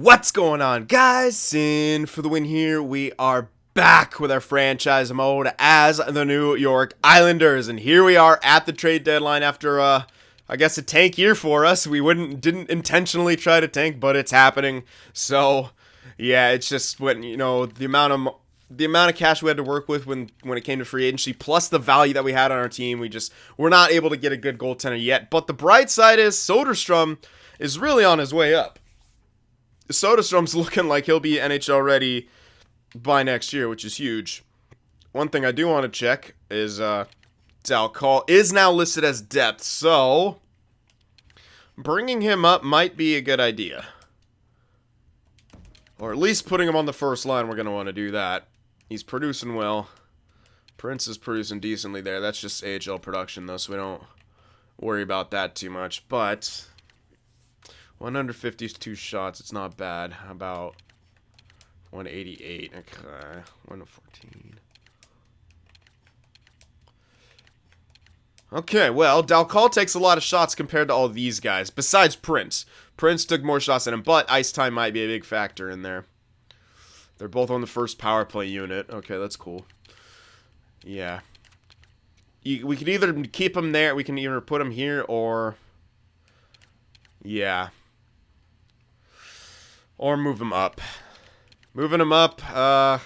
What's going on, guys? Sin for the win here. We are back with our franchise mode as the New York Islanders, and here we are at the trade deadline after I guess a tank year for us. We didn't intentionally try to tank, but it's happening. So yeah, it's just when the amount of cash we had to work with when it came to free agency, plus the value that we had on our team, we're not able to get a good goaltender yet. But the bright side is Soderstrom is really on his way up. Soderstrom's looking like he'll be NHL ready by next year, which is huge. One thing I do want to check is Dalcall is now listed as depth, so bringing him up might be a good idea. Or at least putting him on the first line, we're going to want to do that. He's producing well. Prince is producing decently there. That's just AHL production, though, so we don't worry about that too much. But 152 shots, it's not bad. How about 188? Okay, 114. Okay, well, Dalcall takes a lot of shots compared to all these guys, besides Prince. Prince took more shots than him, but ice time might be a big factor in there. They're both on the first power play unit. Okay, that's cool. Yeah. We can either keep him there, we can either put him here, or yeah. Or move him up. Moving him up, I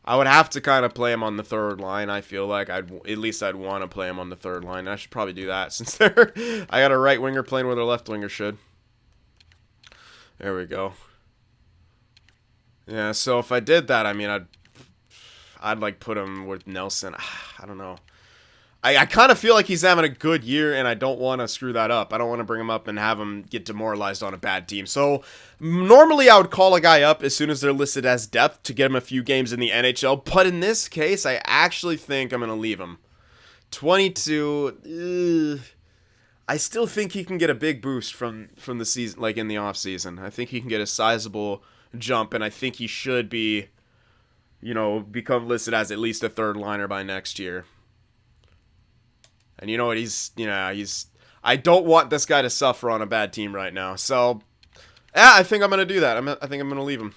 would have to kind of play him on the third line. I feel like I'd want to play him on the third line. I should probably do that since I got a right winger playing where their left winger should. There we go. Yeah, so if I did that, I mean, I'd like put him with Nelson. I don't know. I kind of feel like he's having a good year, and I don't want to screw that up. I don't want to bring him up and have him get demoralized on a bad team. So, normally I would call a guy up as soon as they're listed as depth to get him a few games in the NHL. But in this case, I actually think I'm going to leave him. 22, I still think he can get a big boost from the season, like in the off season. I think he can get a sizable jump, and I think he should be, become listed as at least a third liner by next year. And you know what, I don't want this guy to suffer on a bad team right now. So, yeah, I think I'm going to do that. I think I'm going to leave him.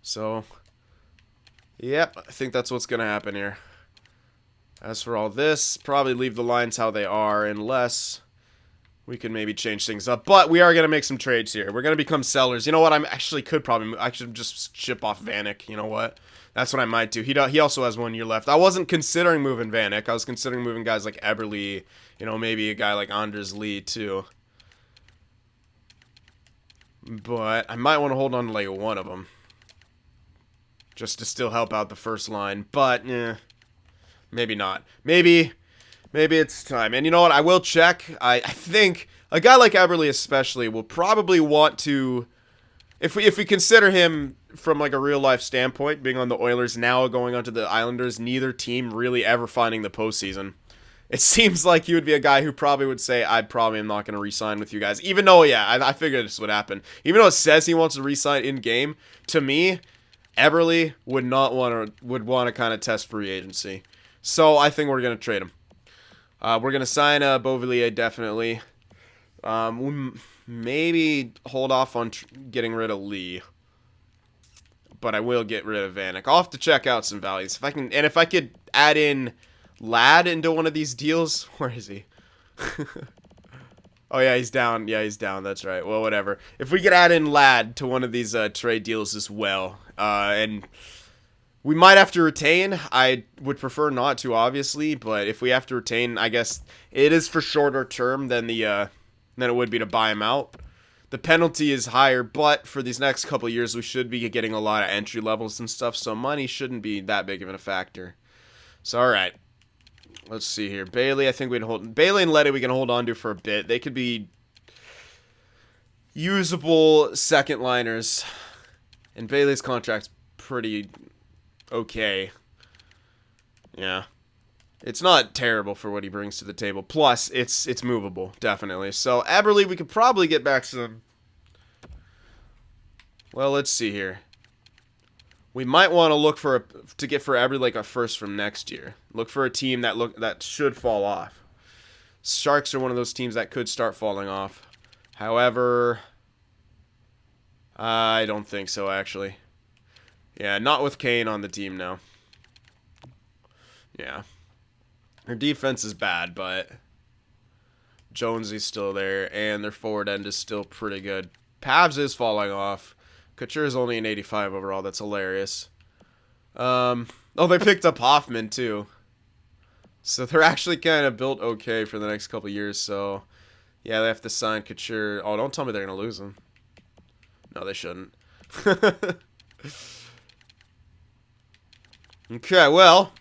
So, yep, I think that's what's going to happen here. As for all this, probably leave the lines how they are, unless we can maybe change things up. But we are going to make some trades here. We're going to become sellers. You know what, I should just ship off Vanek. You know what? That's what I might do. He also has 1 year left. I wasn't considering moving Vanek. I was considering moving guys like Eberle, maybe a guy like Anders Lee too. But I might want to hold on to like one of them, just to still help out the first line. But maybe not. Maybe it's time. And you know what? I will check. I think a guy like Eberle especially will probably want to, if we consider him from like a real life standpoint, being on the Oilers now going onto the Islanders, neither team really ever finding the postseason. It seems like he would be a guy who probably would say, I probably am not going to re-sign with you guys. Even though, yeah, I figured this would happen. Even though it says he wants to re-sign in game, to me, Eberle would want to kind of test free agency. So I think we're going to trade him. We're going to sign Beauvillier definitely. Maybe hold off on getting rid of Lee. But I will get rid of Vanek. I'll have to check out some values. If I could add in Ladd into one of these deals. Where is he? Oh, yeah, he's down. Yeah, he's down. That's right. Well, whatever. If we could add in Ladd to one of these trade deals as well. And we might have to retain. I would prefer not to, obviously. But if we have to retain, I guess it is for shorter term than it would be to buy him out. The penalty is higher, but for these next couple of years, we should be getting a lot of entry levels and stuff, so money shouldn't be that big of a factor. So, all right. Let's see here. Bailey, I think Bailey and Letty we can hold on to for a bit. They could be usable second liners. And Bailey's contract's pretty okay. Yeah. It's not terrible for what he brings to the table. Plus, it's movable, definitely. So, Eberle, we could probably get back some. Well, let's see here. We might want to look to get for Eberle like a first from next year. Look for a team that should fall off. Sharks are one of those teams that could start falling off. However, I don't think so, actually. Yeah, not with Kane on the team now. Yeah. Their defense is bad, but Jonesy's still there, and their forward end is still pretty good. Pavs is falling off. Couture is only an 85 overall. That's hilarious. Oh, they picked up Hoffman, too. So they're actually kind of built okay for the next couple years, so... Yeah, they have to sign Couture. Oh, don't tell me they're going to lose him. No, they shouldn't. Okay, well...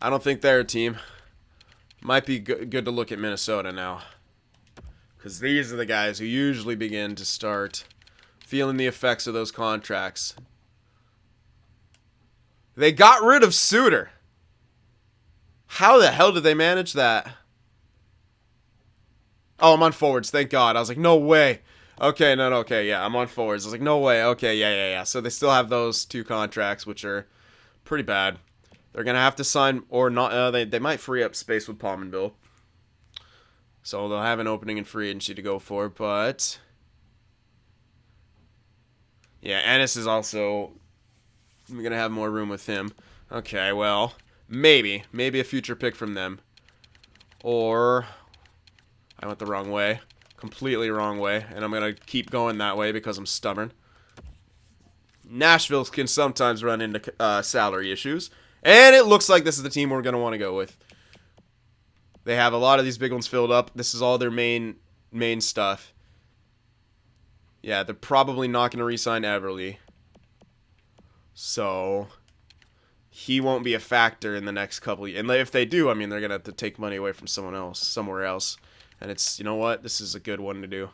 I don't think they're a team. Might be good to look at Minnesota now. Because these are the guys who usually begin to start feeling the effects of those contracts. They got rid of Suter. How the hell did they manage that? Oh, I'm on forwards. Thank God. I was like, no way. Okay, no, okay, yeah, I'm on forwards. I was like, no way. Okay, yeah. So they still have those 2 contracts, which are pretty bad. They're going to have to sign, or not, they might free up space with Pominville. So they'll have an opening in free agency to go for, but... Yeah, Ennis is also... We're going to have more room with him. Okay, well, maybe a future pick from them. Or... I went the wrong way. Completely wrong way. And I'm going to keep going that way because I'm stubborn. Nashville can sometimes run into salary issues. And it looks like this is the team we're going to want to go with. They have a lot of these big ones filled up. This is all their main stuff. Yeah, they're probably not going to re-sign Eberle. So, he won't be a factor in the next couple years. And if they do, I mean, they're going to have to take money away from someone else, somewhere else. And it's, you know what? This is a good one to do.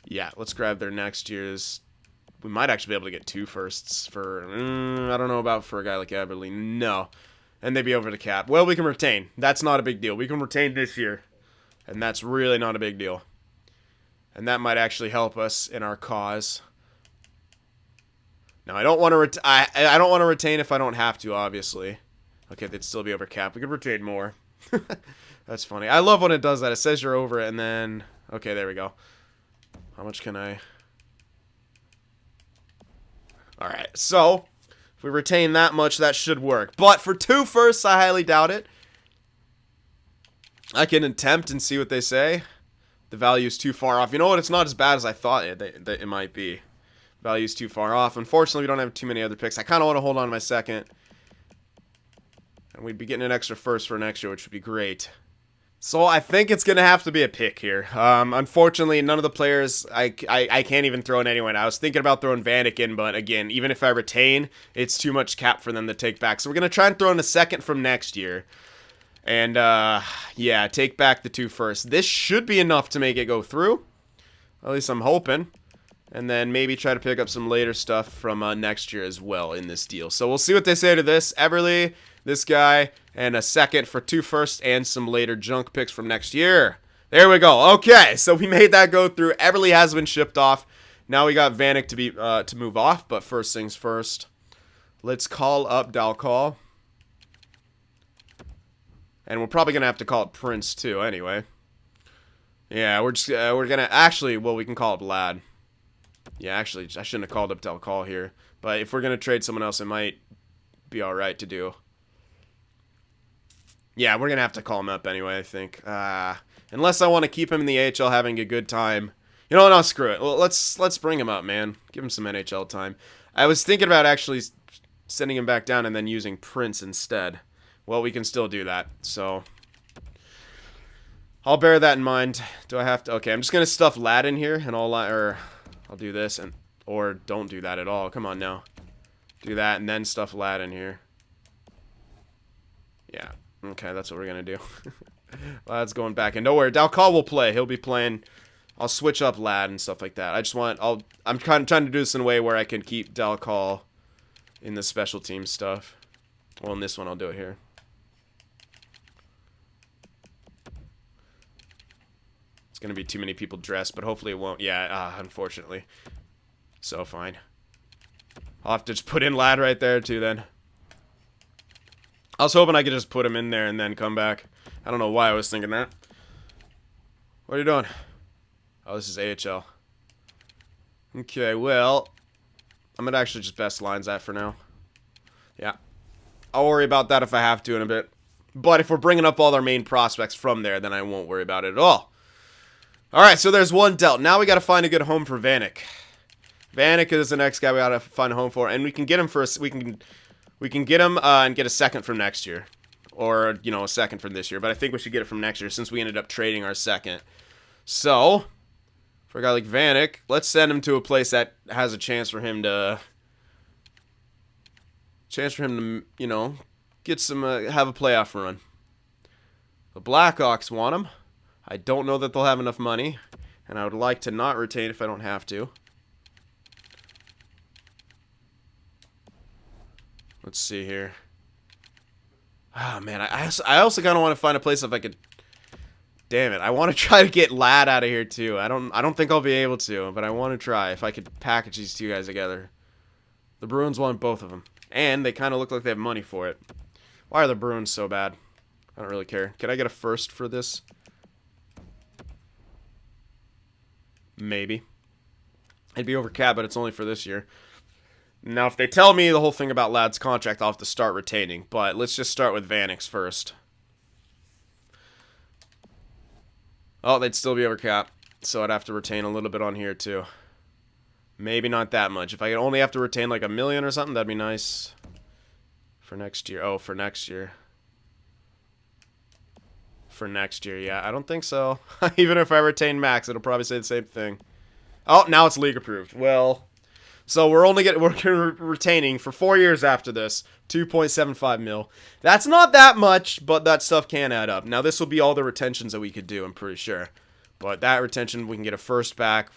Yeah, let's grab their next year's. We might actually be able to get 2 firsts for, I don't know about for a guy like Eberle. No. And they'd be over the cap. Well, we can retain. That's not a big deal. We can retain this year. And that's really not a big deal. And that might actually help us in our cause. Now, I don't want to I don't want to retain if I don't have to, obviously. Okay, they'd still be over cap. We could retain more. That's funny. I love when it does that. It says you're over it, and then... Okay, there we go. How much can I... Alright, so... If we retain that much, that should work. But for 2 firsts, I highly doubt it. I can attempt and see what they say. The value's too far off. You know what? It's not as bad as I thought it might be. Value's too far off. Unfortunately, we don't have too many other picks. I kind of want to hold on to my second. And we'd be getting an extra first for next year, which would be great. So I think it's going to have to be a pick here. Unfortunately, none of the players, I can't even throw in anyone. I was thinking about throwing Vanek in, but again, even if I retain, it's too much cap for them to take back. So we're going to try and throw in a second from next year. And, yeah, take back the 2 firsts. This should be enough to make it go through. At least I'm hoping. And then maybe try to pick up some later stuff from next year as well in this deal. So we'll see what they say to this. Eberle, this guy, and a second for 2 firsts and some later junk picks from next year. There we go. Okay, so we made that go through. Eberle has been shipped off. Now we got Vanek to move off, but first things first. Let's call up Dalcall. And we're probably going to have to call it Prince too anyway. Yeah, we're going to actually, well, we can call it Lad. Yeah, actually, I shouldn't have called up Dalcall here. But if we're going to trade someone else, it might be alright to do. Yeah, we're going to have to call him up anyway, I think. Unless I want to keep him in the AHL having a good time. You know what? No, screw it. Well, let's bring him up, man. Give him some NHL time. I was thinking about actually sending him back down and then using Prince instead. Well, we can still do that, so... I'll bear that in mind. Do I have to... Okay, I'm just going to stuff Lad in here, and I'll do this, or don't do that at all. Come on now. Do that, and then stuff Lad in here. Yeah. Okay, that's what we're going to do. Lad's going back in. Nowhere. Dalcall will play. He'll be playing. I'll switch up Lad and stuff like that. I'm kind of trying to do this in a way where I can keep Dalcall in the special team stuff. Well, in this one, I'll do it here. It's going to be too many people dressed, but hopefully it won't. Yeah, unfortunately. So, fine. I'll have to just put in Lad right there, too, then. I was hoping I could just put him in there and then come back. I don't know why I was thinking that. What are you doing? Oh, this is AHL. Okay, well, I'm going to actually just best lines that for now. Yeah. I'll worry about that if I have to in a bit. But if we're bringing up all our main prospects from there, then I won't worry about it at all. Alright, so there's one dealt. Now we got to find a good home for Vanek. Vanek is the next guy we got to find a home for. And we can get him for we can get him and get a second from next year. Or, you know, a second from this year. But I think we should get it from next year since we ended up trading our second. So, for a guy like Vanek, let's send him to a place that has a chance for him to... you know, get some, have a playoff run. The Blackhawks want him. I don't know that they'll have enough money. And I would like to not retain if I don't have to. Let's see here. Ah, man, I also kind of want to find a place if I could... Damn it, I want to try to get Ladd out of here, too. I don't think I'll be able to, but I want to try if I could package these two guys together. The Bruins want both of them. And they kind of look like they have money for it. Why are the Bruins so bad? I don't really care. Can I get a first for this? Maybe. It'd be over cap, but it's only for this year. Now, if they tell me the whole thing about Ladd's contract, I'll have to start retaining. But let's just start with Vanek's first. Oh, they'd still be over cap. So I'd have to retain a little bit on here, too. Maybe not that much. If I could only have to retain like $1 million or something, that'd be nice. For next year. Oh, for next year. For next year, yeah. I don't think so. Even if I retain max, it'll probably say the same thing. Oh, now it's league approved. Well, so we're retaining for 4 years after this, 2.75 mil. That's not that much, but that stuff can add up. Now, this will be all the retentions that we could do, I'm pretty sure. But that retention, we can get a first back.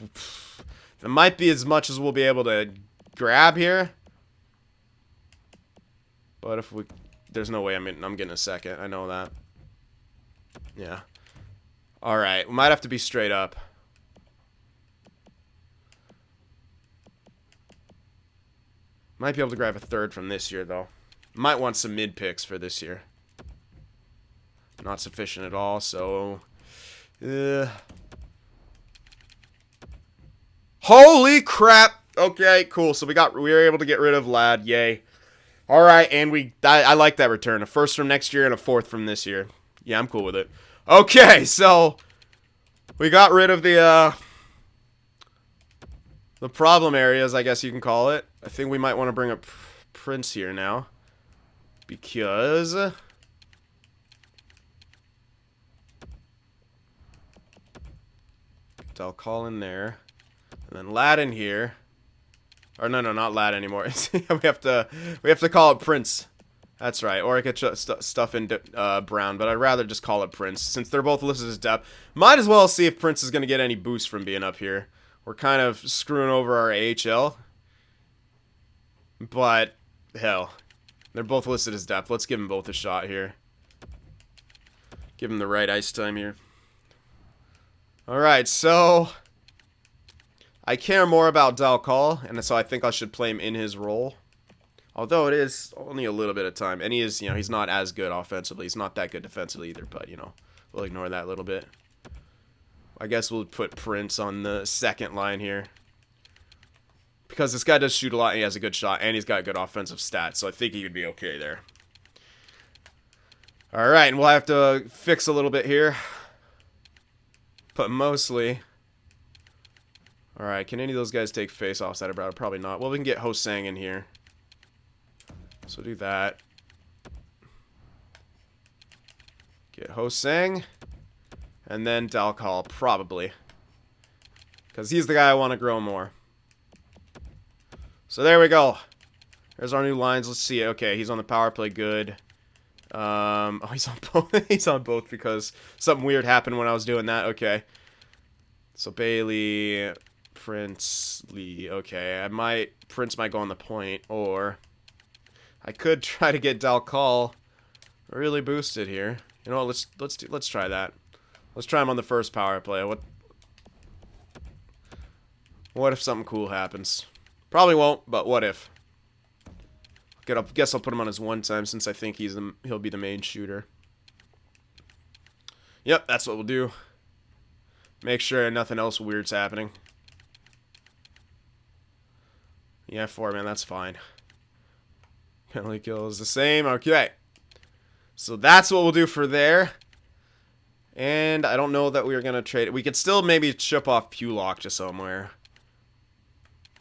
It might be as much as we'll be able to grab here. But if we... There's no way I'm getting a second. I know that. Yeah. Alright. We might have to be straight up. Might be able to grab a third from this year, though. Might want some mid picks for this year. Not sufficient at all, so... Holy crap! Okay, cool. So we were able to get rid of Ladd. Yay. Alright, and I like that return. A first from next year and a fourth from this year. Yeah, I'm cool with it. Okay, so... We got rid of the problem areas, I guess you can call it. I think we might want to bring up Prince here now. Because... I'll call in there. And then Ladd in here. Or no, not Ladd anymore. we have to call it Prince. That's right. Or I could stuff in Brown, but I'd rather just call it Prince since they're both listed as depth. Might as well see if Prince is going to get any boost from being up here. We're kind of screwing over our AHL. But hell, they're both listed as depth. Let's give them both a shot here. Give them the right ice time here. All right, so I care more about Dalcall, and so I think I should play him in his role. Although it is only a little bit of time, and he is, you know, he's not as good offensively. He's not that good defensively either, but you know, we'll ignore that a little bit. I guess we'll put Prince on the second line here. Because this guy does shoot a lot, and he has a good shot, and he's got good offensive stats, so I think he would be okay there. Alright, and we'll have to fix a little bit here. But mostly... Alright, can any of those guys take face-offs at about? Probably not. Well, we can get Hosang in here. So do that. Get Hosang. And then Dalcall, probably. Because he's the guy I want to grow more. So there we go. There's our new lines. Let's see. Okay, he's on the power play. Good. Oh, he's on both. He's on both because something weird happened when I was doing that. Okay. So Bailey, Prince, Lee. Okay, Prince might go on the point, or I could try to get Dalcall really boosted here. You know what? Let's try that. Let's try him on the first power play. What if something cool happens? Probably won't, but what if? Guess I'll put him on his one time since I think he'll be the main shooter. Yep, that's what we'll do. Make sure nothing else weird's happening. Yeah, 4, man. That's fine. Penalty kill is the same. Okay. So that's what we'll do for there. And I don't know that we are going to trade. We could still maybe ship off Pulock to somewhere.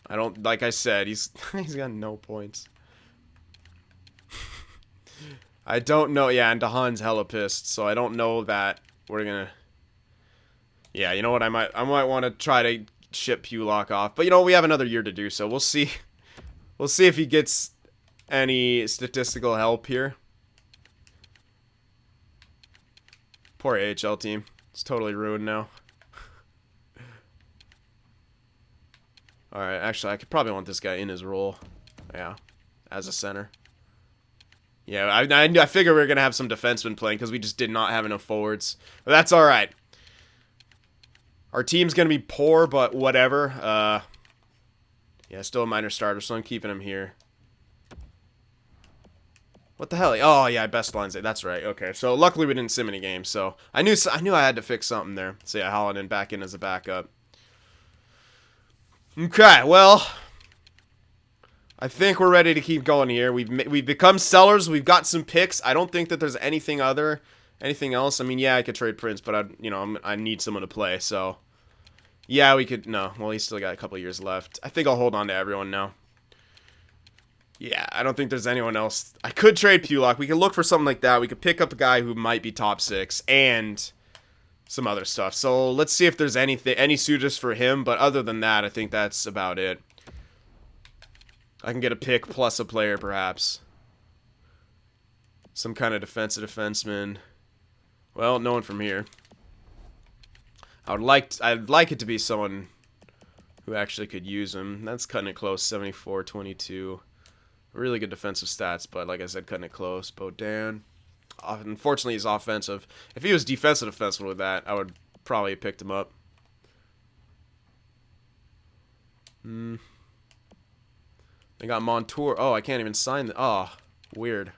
I don't, like I said, he's got no points. I don't know. Yeah, and DeHaan's hella pissed, so I don't know that we're going to. Yeah, you know what? I might want to try to ship Pulock off. But, you know, we have another year to do so. We'll see. We'll see if he gets any statistical help here. Poor AHL team. It's totally ruined now. Alright, actually, I could probably want this guy in his role. Yeah, as a center. Yeah, I figured we were going to have some defensemen playing because we just did not have enough forwards. But that's alright. Our team's going to be poor, but whatever. Yeah, still a minor starter, so I'm keeping him here. What the hell? Oh, yeah, best lines. That's right. Okay, so luckily we didn't sim any games, so I knew I had to fix something there. So yeah, Holland back in as a backup. Okay, well, I think we're ready to keep going here. We've become sellers. We've got some picks. I don't think that there's anything else. I mean, yeah, I could trade Prince, but I need someone to play. So yeah, we could. No, well, he's still got a couple of years left. I think I'll hold on to everyone now. Yeah, I don't think there's anyone else. I could trade Pulock. We could look for something like that. We could pick up a guy who might be top 6 and some other stuff. So let's see if there's any suitors for him. But other than that, I think that's about it. I can get a pick plus a player, perhaps. Some kind of defenseman. Well, no one from here. I'd like it to be someone who actually could use him. That's cutting it close. 74, 22. Really good defensive stats, but like I said, cutting it close. Bodan. Unfortunately, he's offensive. If he was defensive with that, I would probably have picked him up. They got Montour. Oh, I can't even sign the. Oh, weird.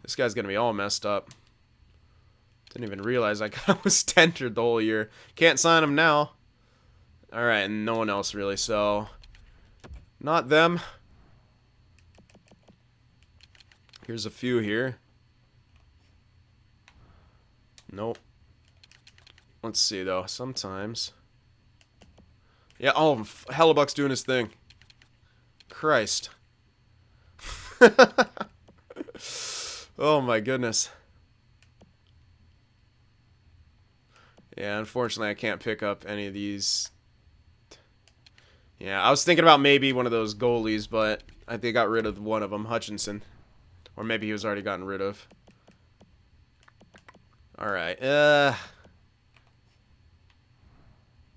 This guy's going to be all messed up. Didn't even realize I was tendered the whole year. Can't sign him now. Alright, and no one else really, so. Not them. Here's a few here. Nope. Let's see, though. Sometimes. Yeah, oh, Hellebuck's doing his thing. Christ. Oh, my goodness. Yeah, unfortunately, I can't pick up any of these. Yeah, I was thinking about maybe one of those goalies, but I think I got rid of one of them, Hutchinson. Or maybe he was already gotten rid of. Alright,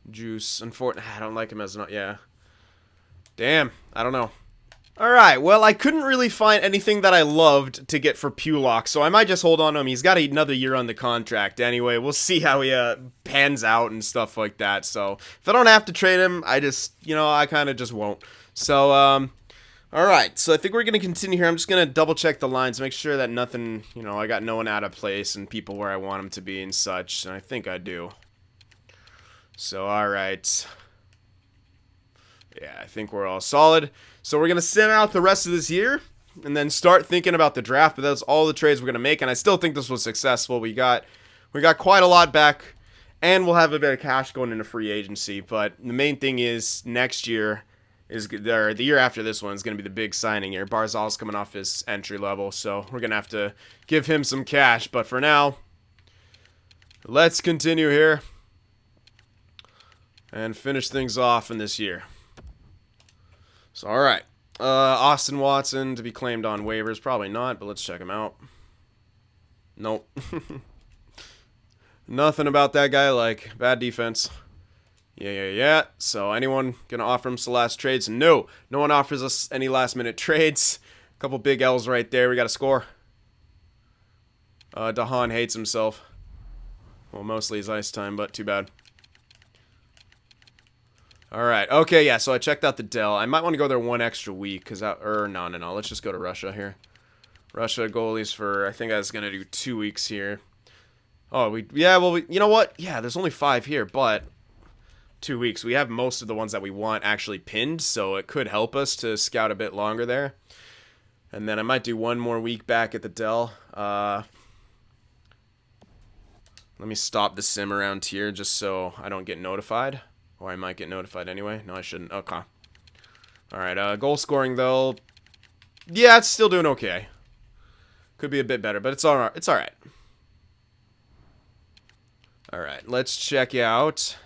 Juice. Unfortunately, I don't like him as an. Yeah. Damn, I don't know. Alright, well, I couldn't really find anything that I loved to get for Pulock, so I might just hold on to him. He's got another year on the contract anyway. We'll see how he pans out and stuff like that. So, if I don't have to trade him, I just, I kind of just won't. So, alright, so I think we're going to continue here. I'm just going to double check the lines, make sure that nothing, I got no one out of place and people where I want them to be and such, and I think I do. So, alright. Yeah, I think we're all solid. So we're going to sim out the rest of this year and then start thinking about the draft, but that's all the trades we're going to make, and I still think this was successful. We got quite a lot back, and we'll have a bit of cash going into free agency, but the main thing is next year the year after this one is going to be the big signing year. Barzal's coming off his entry level, so we're going to have to give him some cash, but for now, let's continue here and finish things off in this year. So, alright. Austin Watson to be claimed on waivers. Probably not, but let's check him out. Nope. Nothing about that guy like. Bad defense. Yeah. So, anyone going to offer him some last trades? No. No one offers us any last-minute trades. A couple big L's right there. We got to score. DeHaan hates himself. Well, mostly his ice time, but too bad. Alright, okay, yeah, so I checked out the Dell. I might want to go there one extra week, because no, let's just go to Russia here. Russia goalies for, I think I was going to do 2 weeks here. Oh, you know what? Yeah, there's only 5 here, but 2 weeks. We have most of the ones that we want actually pinned, so it could help us to scout a bit longer there. And then I might do one more week back at the Dell. Let me stop the sim around here just so I don't get notified. Or I might get notified anyway. No, I shouldn't. Okay. Alright, goal scoring, though. Yeah, it's still doing okay. Could be a bit better, but it's alright. It's alright. Alright, let's check out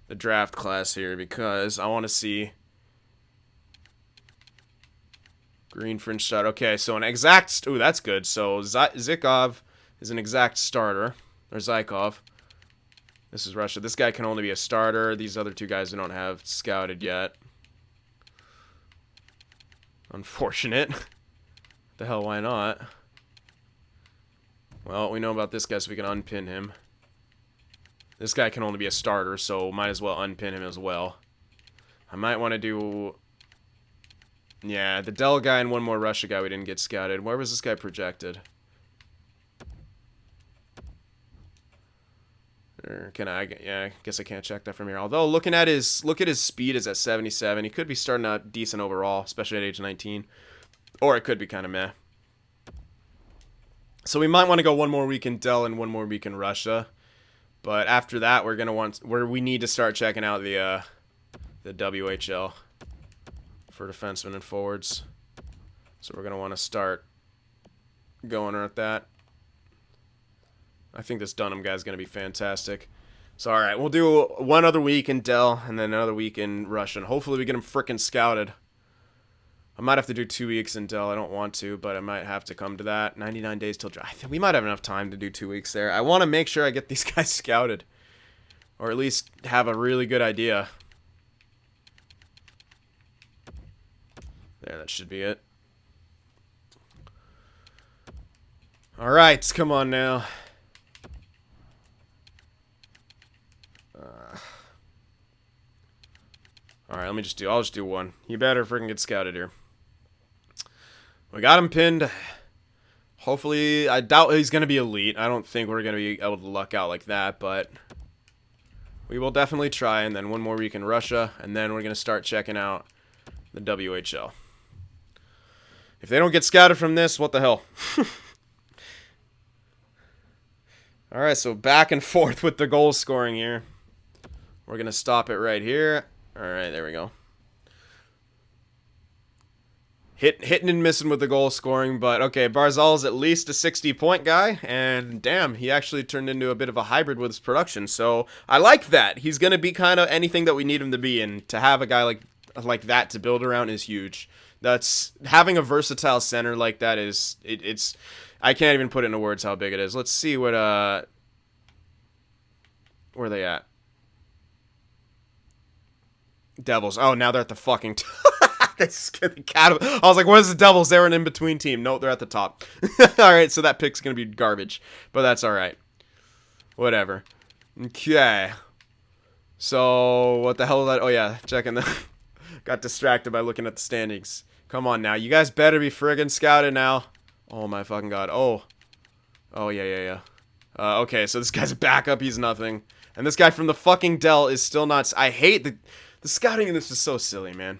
the draft class here because I want to see green fringe stud. Okay, so an exact... Ooh, that's good. So Zykov is an exact starter. Or Zykov. This is Russia. This guy can only be a starter. These other two guys we don't have scouted yet. Unfortunate. The hell, why not? Well, we know about this guy, so we can unpin him. This guy can only be a starter, so might as well unpin him as well. I might want to do... Yeah, the Dell guy and one more Russia guy we didn't get scouted. Where was this guy projected? Or can I... Yeah, I guess I can't check that from here. Although, looking at his speed is at 77. He could be starting out decent overall, especially at age 19. Or it could be kind of meh. So we might want to go one more week in Dell and one more week in Russia. But after that, we're gonna we need to start checking out the WHL for defensemen and forwards. So we're gonna want to start going at that. I think this Dunham guy's gonna be fantastic. So all right, we'll do one other week in Dell and then another week in Russia. And hopefully we get him frickin' scouted. I might have to do 2 weeks in Dell. I don't want to, but I might have to come to that. 99 days till draft. I think we might have enough time to do 2 weeks there. I want to make sure I get these guys scouted. Or at least have a really good idea. There, that should be it. Alright, come on now. Alright, I'll just do one. You better freaking get scouted here. We got him pinned. Hopefully, I doubt he's going to be elite. I don't think we're going to be able to luck out like that, but we will definitely try. And then one more week in Russia, and then we're going to start checking out the WHL. If they don't get scouted from this, what the hell? Alright, so back and forth with the goal scoring here. We're going to stop it right here. Alright, there we go. Hitting and missing with the goal scoring, but okay, Barzal's at least a 60-point guy, and damn, he actually turned into a bit of a hybrid with his production, so I like that. He's going to be kind of anything that we need him to be, and to have a guy like that to build around is huge. That's having a versatile center like that is, it's I can't even put it into words how big it is. Let's see what, where are they at? Devils. Oh, now they're at the fucking... They scared the cat. I was like, "What is the Devils? They're an in-between team." No, they're at the top. Alright, so that pick's going to be garbage. But that's alright. Whatever. Okay. So, what the hell is that? Oh, yeah. Checking the... Got distracted by looking at the standings. Come on now. You guys better be friggin' scouted now. Oh, my fucking god. Oh. Oh, yeah. Okay, so this guy's a backup. He's nothing. And this guy from the fucking Dell is still not... I hate the scouting in this is so silly, man.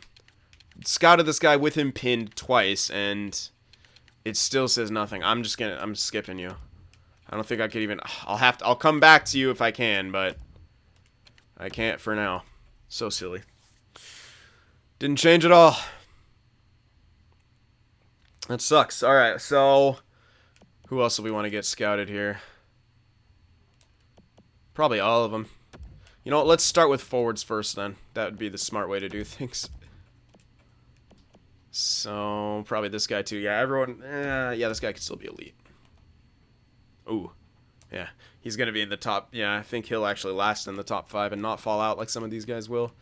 Scouted this guy with him pinned twice, and it still says nothing. I'm skipping you. I don't think I could even... I'll come back to you if I can, but I can't for now. So silly. Didn't change at all. That sucks. Alright, so who else do we want to get scouted here? Probably all of them. You know what, let's start with forwards first then. That would be the smart way to do things. So, probably this guy too. Yeah, everyone... yeah, this guy could still be elite. Ooh. Yeah, he's going to be in the top... Yeah, I think he'll actually last in the top 5 and not fall out like some of these guys will.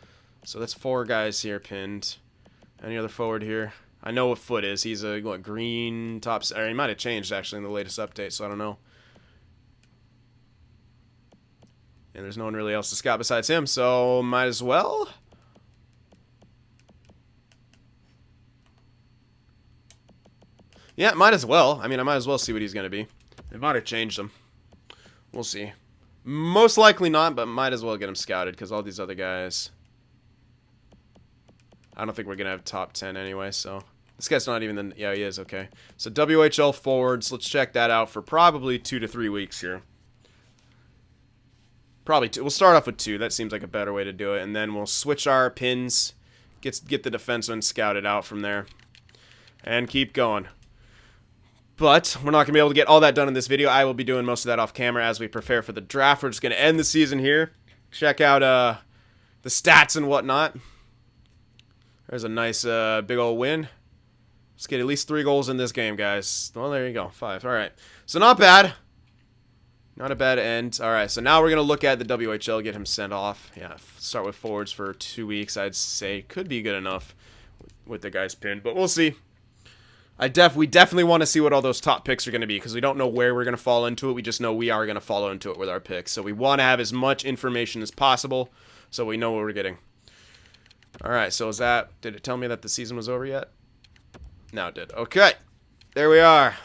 So that's 4 guys here pinned. Any other forward here? I know what Foot is. He's a green top... Or he might have changed actually in the latest update, so I don't know. And there's no one really else to scout besides him, so might as well... Yeah, might as well. I mean, I might as well see what he's going to be. They might have changed him. We'll see. Most likely not, but might as well get him scouted because all these other guys, I don't think we're going to have top 10 anyway, so this guy's not even yeah, he is, okay. So WHL forwards, let's check that out for probably 2 to 3 weeks here. Probably 2. We'll start off with 2. That seems like a better way to do it, and then we'll switch our pins, get the defenseman scouted out from there, and keep going. But we're not going to be able to get all that done in this video. I will be doing most of that off camera as we prepare for the draft. We're just going to end the season here. Check out the stats and whatnot. There's a nice big old win. Let's get at least 3 goals in this game, guys. Well, there you go. 5. All right. So not bad. Not a bad end. All right. So now we're going to look at the WHL, get him sent off. Yeah, start with forwards for 2 weeks, I'd say. Could be good enough with the guys pinned, but we'll see. We definitely want to see what all those top picks are going to be because we don't know where we're going to fall into it. We just know we are going to follow into it with our picks. So we want to have as much information as possible so we know what we're getting. All right, so did it tell me that the season was over yet? No, it did. Okay, there we are.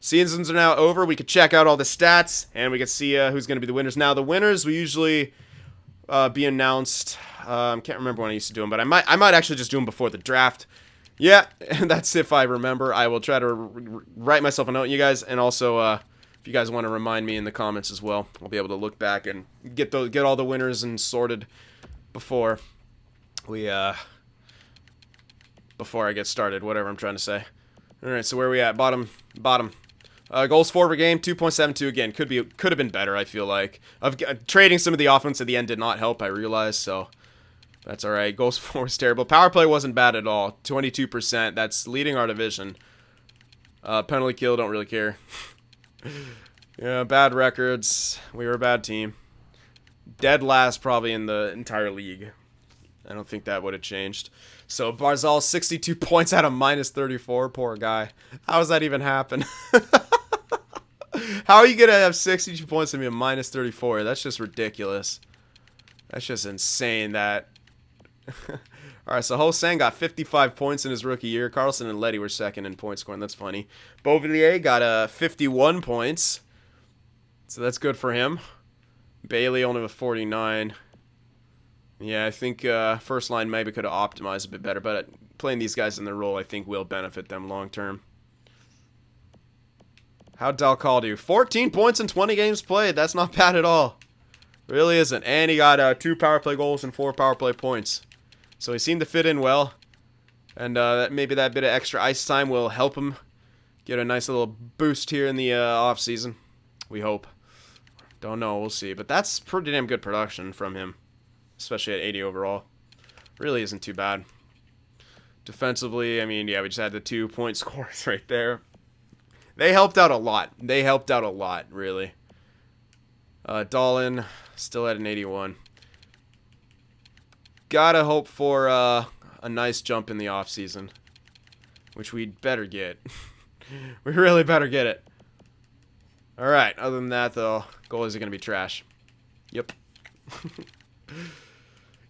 Seasons are now over. We could check out all the stats, and we can see who's going to be the winners. Now, the winners will usually be announced. I can't remember when I used to do them, but I might actually just do them before the draft. Yeah, that's if I remember. I will try to write myself a note, you guys, and also if you guys want to remind me in the comments as well, I'll be able to look back and get all the winners and sorted before before I get started. Whatever I'm trying to say. All right, so where are we at? Bottom. Goals for per game, 2.72 again. Could have been better. I feel like trading some of the offense at the end did not help. I realized so. That's all right. Goals for was terrible. Power play wasn't bad at all. 22%. That's leading our division. Penalty kill, don't really care. Yeah, bad records. We were a bad team. Dead last probably in the entire league. I don't think that would have changed. So Barzal, 62 points out of minus 34. Poor guy. How does that even happen? How are you going to have 62 points and be a minus 34? That's just ridiculous. That's just insane that... Alright, so Hosang got 55 points in his rookie year. Carlson and Letty were second in point scoring. That's funny. Beauvillier got 51 points. So that's good for him. Bailey only with 49. Yeah, I think first line maybe could have optimized a bit better, but playing these guys in their role I think will benefit them long term. How'd Dalcal do? 14 points in 20 games played. That's not bad at all. Really isn't. And he got 2 power play goals and 4 power play points. So he seemed to fit in well. And maybe that bit of extra ice time will help him get a nice little boost here in the offseason. We hope. Don't know. We'll see. But that's pretty damn good production from him. Especially at 80 overall. Really isn't too bad. Defensively, I mean, yeah, we just had the 2-point scores right there. They helped out a lot. They helped out a lot, really. Dolan, still at an 81. Gotta hope for a nice jump in the offseason. Which we'd better get. We really better get it. Alright, other than that, though, goalies are going to be trash. Yep.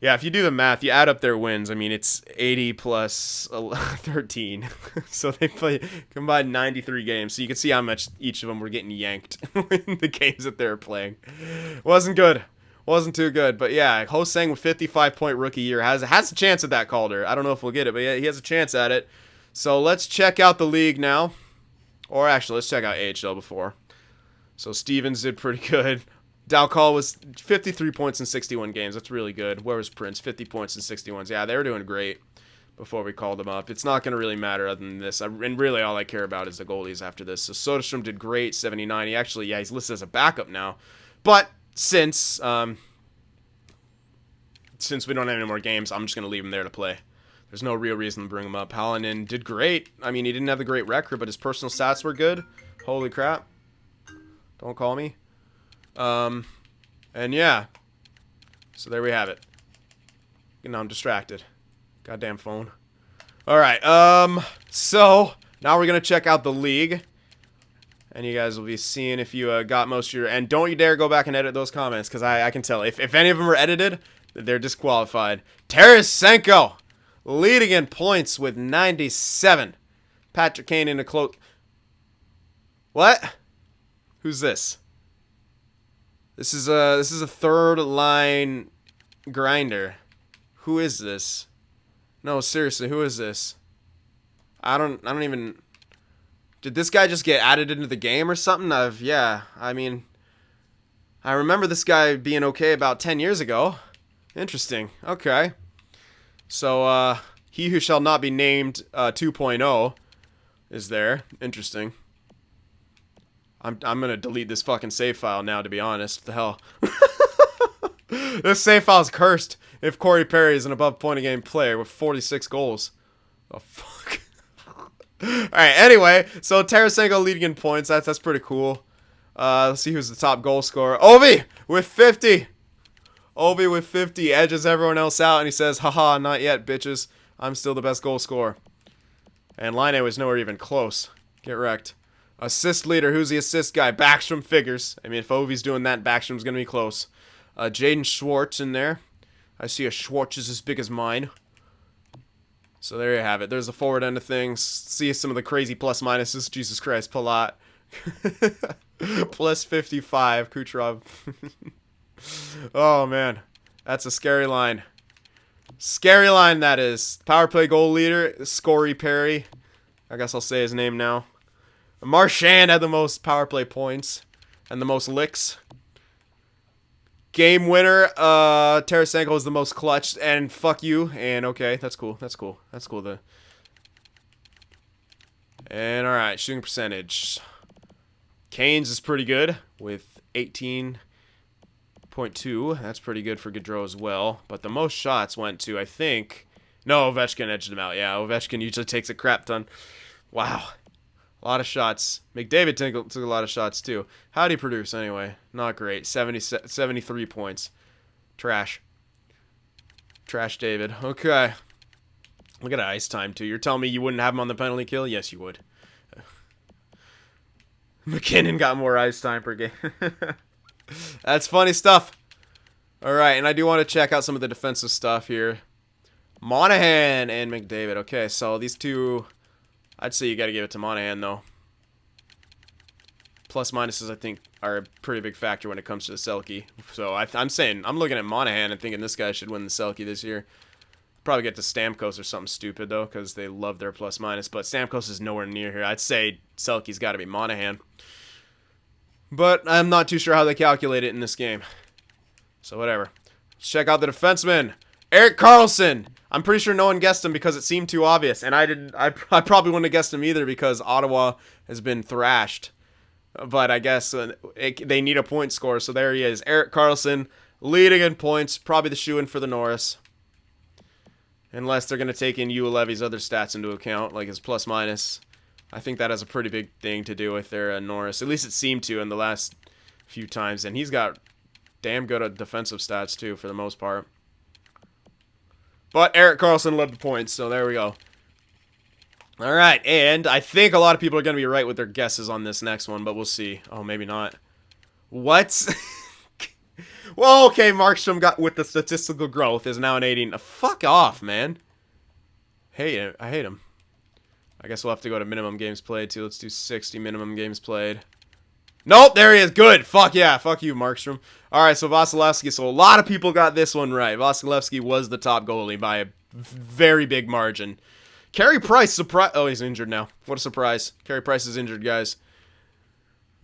Yeah, if you do the math, you add up their wins. I mean, it's 80 plus 13. So they play combined 93 games. So you can see how much each of them were getting yanked in the games that they were playing. Wasn't good. Wasn't too good. But yeah, Hosang with 55-point rookie year has a chance at that Calder. I don't know if we'll get it, but yeah, he has a chance at it. So let's check out the league now. Or actually, let's check out AHL before. So Stevens did pretty good. Dalcal was 53 points in 61 games. That's really good. Where was Prince? 50 points in 61s. Yeah, they were doing great before we called them up. It's not going to really matter other than this. And really all I care about is the goalies after this. So Soderstrom did great, 79. He's listed as a backup now. But since we don't have any more games, I'm just going to leave him there to play. There's no real reason to bring him up. Hallinan did great. I mean, he didn't have the great record, but his personal stats were good. Holy crap. Don't call me. And yeah. So there we have it. Now I'm distracted. Goddamn phone. Alright, so now we're gonna check out the league. And you guys will be seeing if you got most of your... And don't you dare go back and edit those comments, because I can tell. If any of them are edited, they're disqualified. Tarasenko leading in points with 97. Patrick Kane in a close... What? Who's this? This is a third line grinder. Who is this? No, seriously, who is this? I don't even. Did this guy just get added into the game or something? Yeah. I mean, I remember this guy being okay about 10 years ago. Interesting. Okay. So, he who shall not be named 2.0 is there. Interesting. I'm gonna delete this fucking save file now, to be honest. What the hell? This save file is cursed if Corey Perry is an above point a game player with 46 goals. Oh, fuck. Alright, anyway, so Tarasenko leading in points. That's pretty cool. Let's see who's the top goal scorer. Ovi with 50. Ovi with 50 edges everyone else out, and he says, haha, not yet, bitches. I'm still the best goal scorer. And Line was nowhere even close. Get wrecked. Assist leader. Who's the assist guy? Backstrom figures. I mean, if Ovi's doing that, Backstrom's going to be close. Jaden Schwartz in there. I see a Schwartz is as big as mine. So there you have it. There's the forward end of things. See some of the crazy plus minuses. Jesus Christ, Palat. Plus 55. Kucherov. Oh, man. That's a scary line. Scary line, that is. Power play goal leader, Corey Perry. I guess I'll say his name now. Marchand had the most power play points and the most licks. Game winner, Tarasenko is the most clutch, and fuck you. And okay, that's cool. That's cool. That's cool. And all right, shooting percentage. Canes is pretty good with 18.2. That's pretty good for Gaudreau as well. But the most shots went to, I think, no, Ovechkin edged him out. Yeah, Ovechkin usually takes a crap ton. Wow. A lot of shots. McDavid took a lot of shots, too. How'd he produce, anyway? Not great. 73 points. Trash. Trash David. Okay. Look at that ice time, too. You're telling me you wouldn't have him on the penalty kill? Yes, you would. McKinnon got more ice time per game. That's funny stuff. All right, and I do want to check out some of the defensive stuff here. Monahan and McDavid. Okay, so these two... I'd say you got to give it to Monahan, though. Plus minuses, I think, are a pretty big factor when it comes to the Selke. So I'm looking at Monahan and thinking this guy should win the Selke this year. Probably get to Stamkos or something stupid, though, because they love their plus minus. But Stamkos is nowhere near here. I'd say Selke's got to be Monahan. But I'm not too sure how they calculate it in this game. So whatever. Let's check out the defenseman. Erik Karlsson. I'm pretty sure no one guessed him because it seemed too obvious, and I probably wouldn't have guessed him either because Ottawa has been thrashed. But I guess they need a point scorer, so there he is. Erik Karlsson leading in points, probably the shoe-in for the Norris. Unless they're going to take in Ulevi's other stats into account, like his plus minus. I think that has a pretty big thing to do with their Norris. At least it seemed to in the last few times, and he's got damn good defensive stats too for the most part. But Erik Karlsson led the points, so there we go. All right, and I think a lot of people are going to be right with their guesses on this next one, but we'll see. Oh, maybe not. What? Well, okay, Markstrom got with the statistical growth is now an 18. Fuck off, man. I hate him. I guess we'll have to go to minimum games played, too. Let's do 60 minimum games played. Nope, there he is. Good. Fuck yeah. Fuck you, Markstrom. All right, so Vasilevsky. So a lot of people got this one right. Vasilevsky was the top goalie by a very big margin. Carey Price, surprise. Oh, he's injured now. What a surprise. Carey Price is injured, guys.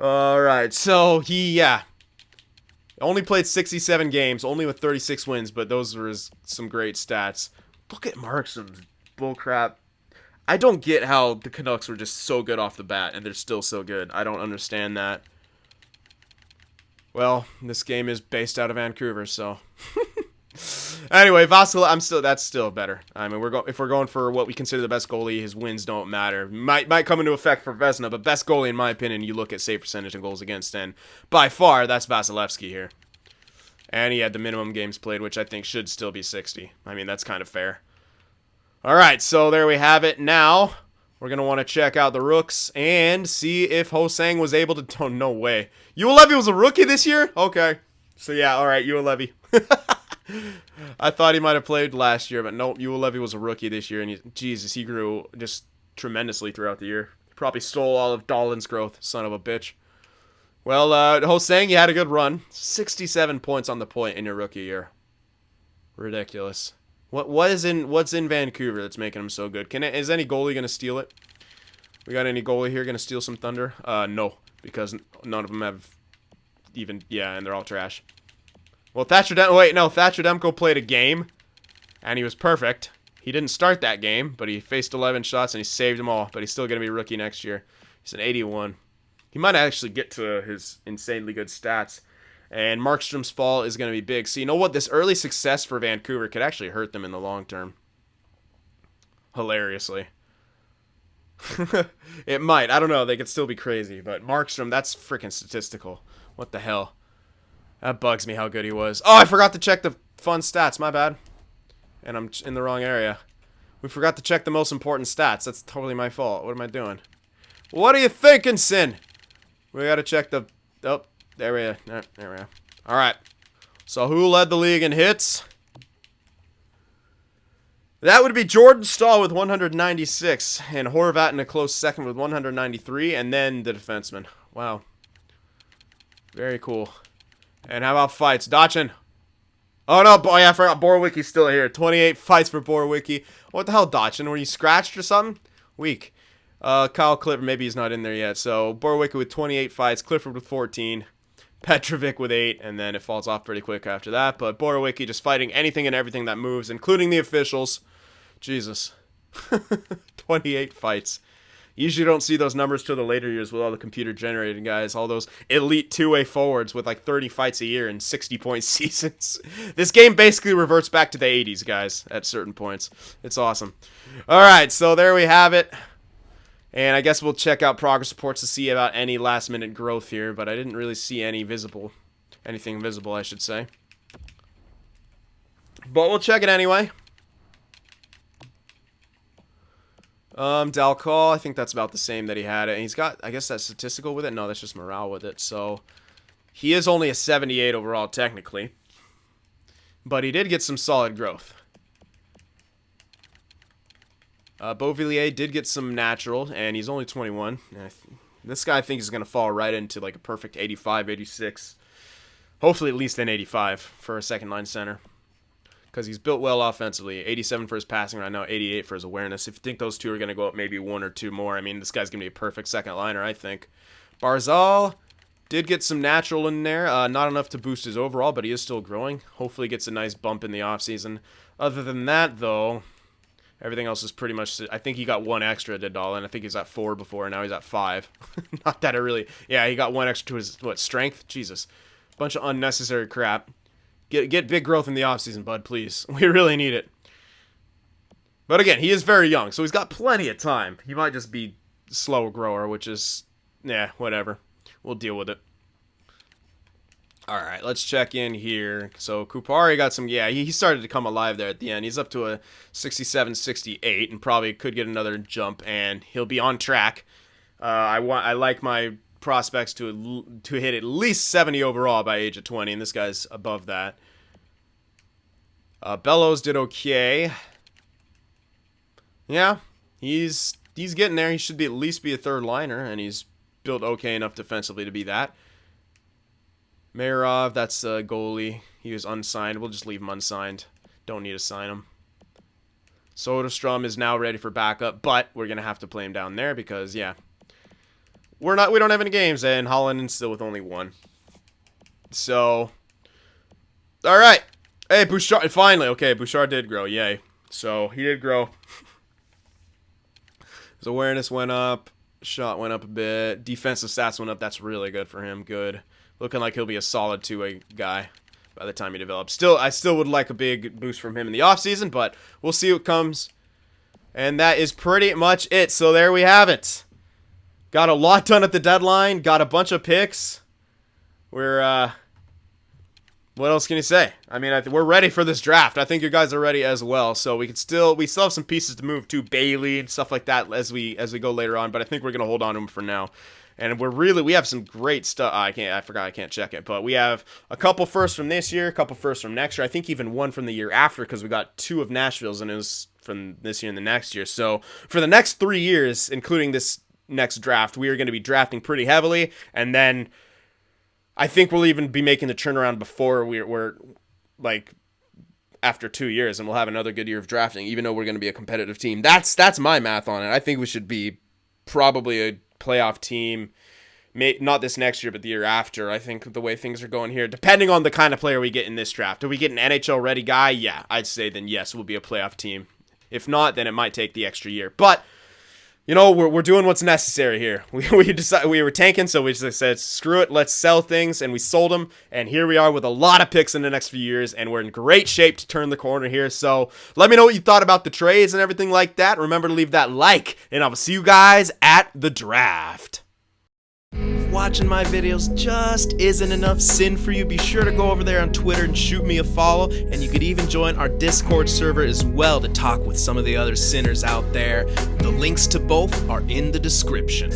All right, so he, only played 67 games, only with 36 wins, but those were some great stats. Look at Markstrom's bullcrap. I don't get how the Canucks were just so good off the bat, and they're still so good. I don't understand that. Well, this game is based out of Vancouver, so... Anyway, that's still better. I mean, if we're going for what we consider the best goalie, his wins don't matter. Might come into effect for Vezina, but best goalie, in my opinion, you look at save percentage and goals against, and by far, that's Vasilevsky here. And he had the minimum games played, which I think should still be 60. I mean, that's kind of fair. All right, so there we have it. Now, we're going to want to check out the rooks and see if Ho-Sang was able to... Oh, no way. Ulevi was a rookie this year? Okay. So, yeah, all right, Ulevi. I thought he might have played last year, but nope, Ulevi was a rookie this year, and he grew just tremendously throughout the year. He probably stole all of Dahlin's growth, son of a bitch. Well, Hosang, you had a good run. 67 points on the point in your rookie year. Ridiculous. What's in Vancouver that's making him so good? Is any goalie gonna steal it? We got any goalie here gonna steal some thunder? No, because none of them have even, yeah, and they're all trash. Well, Thatcher Demko played a game, and he was perfect. He didn't start that game, but he faced 11 shots and he saved them all. But he's still gonna be rookie next year. He's an 81. He might actually get to his insanely good stats. And Markstrom's fall is going to be big. So you know what? This early success for Vancouver could actually hurt them in the long term. Hilariously. It might. I don't know. They could still be crazy. But Markstrom, that's freaking statistical. What the hell? That bugs me how good he was. Oh, I forgot to check the fun stats. My bad. And I'm in the wrong area. We forgot to check the most important stats. That's totally my fault. What am I doing? What are you thinking, Cyn? We got to check the... Oh, there we are. There we are. All right. So who led the league in hits? That would be Jordan Staal with 196, and Horvat in a close second with 193, and then the defenseman. Wow. Very cool. And how about fights? Dotchin. Oh, no. Boy, I forgot. Borowicki's still here. 28 fights for Borowicki. What the hell, Dotchin? Were you scratched or something? Weak. Kyle Clifford, maybe he's not in there yet. So, Borowicki with 28 fights. Clifford with 14. Petrovic with 8. And then it falls off pretty quick after that. But Borowicki just fighting anything and everything that moves, including the officials. Jesus. 28 fights. Usually don't see those numbers till the later years with all the computer-generated guys. All those elite two-way forwards with like 30 fights a year and 60-point seasons. This game basically reverts back to the 80s, guys, at certain points. It's awesome. All right, so there we have it. And I guess we'll check out progress reports to see about any last-minute growth here, but I didn't really see anything visible, I should say. But we'll check it anyway. Dalcall, I think that's about the same that he had. And he's got, I guess that's statistical with it. No, that's just morale with it. So, he is only a 78 overall, technically. But he did get some solid growth. Beauvillier did get some natural, and he's only 21. This guy I think is going to fall right into like a perfect 85, 86. Hopefully at least an 85 for a second-line center. Because he's built well offensively. 87 for his passing right now, 88 for his awareness. If you think those two are going to go up maybe one or two more, I mean, this guy's going to be a perfect second liner, I think. Barzal did get some natural in there. Not enough to boost his overall, but he is still growing. Hopefully gets a nice bump in the offseason. Other than that, though, everything else is pretty much... I think he got one extra, did all, and I think he was at 4 before, and now he's at 5. Not that it really... Yeah, he got one extra to his, strength? Jesus. Bunch of unnecessary crap. Get big growth in the offseason, bud, please. We really need it. But again, he is very young, so he's got plenty of time. He might just be a slow grower, which is, yeah, whatever. We'll deal with it. All right, let's check in here. So Kupari got some, yeah, he started to come alive there at the end. He's up to a 67, 68, and probably could get another jump, and he'll be on track. I like my prospects to hit at least 70 overall by age of 20, and this guy's above that. Bellows did okay. Yeah, he's getting there. He should at least be a third liner, and he's built okay enough defensively to be that. Mayorov, that's a goalie. He was unsigned. We'll just leave him unsigned. Don't need to sign him. Soderstrom is now ready for backup, but we're gonna have to play him down there because, yeah, we don't have any games, and Holland is still with only 1. So, all right. Hey, Bouchard, finally. Okay, Bouchard did grow. Yay. So, he did grow. His awareness went up. Shot went up a bit. Defensive stats went up. That's really good for him. Good. Looking like he'll be a solid two-way guy by the time he develops. I still would like a big boost from him in the offseason, but we'll see what comes. And that is pretty much it. So, there we have it. Got a lot done at the deadline. Got a bunch of picks. We're, what else can you say? I mean, we're ready for this draft. I think you guys are ready as well. So we still have some pieces to move to, Bailey and stuff like that as we go later on. But I think we're gonna hold on to them for now. And we have some great stuff. I forgot I can't check it. But we have a couple firsts from this year, a couple firsts from next year. I think even one from the year after because we got 2 of Nashville's and it was from this year and the next year. So for the next 3 years, including this next draft, we are going to be drafting pretty heavily, and then I think we'll even be making the turnaround before we're like after 2 years, and we'll have another good year of drafting, even though we're going to be a competitive team. That's my math on it. I think we should be probably a playoff team, not this next year, but the year after. I think the way things are going here, depending on the kind of player we get in this draft. If we get an NHL ready guy, yeah, I'd say then yes, we'll be a playoff team. If not, then it might take the extra year. But you know, we're doing what's necessary here. We decided we were tanking, so we just said, screw it, let's sell things, and we sold them. And here we are with a lot of picks in the next few years, and we're in great shape to turn the corner here. So let me know what you thought about the trades and everything like that. Remember to leave that like, and I will see you guys at the draft. If watching my videos just isn't enough sin for you, be sure to go over there on Twitter and shoot me a follow, and you could even join our Discord server as well to talk with some of the other sinners out there. The links to both are in the description.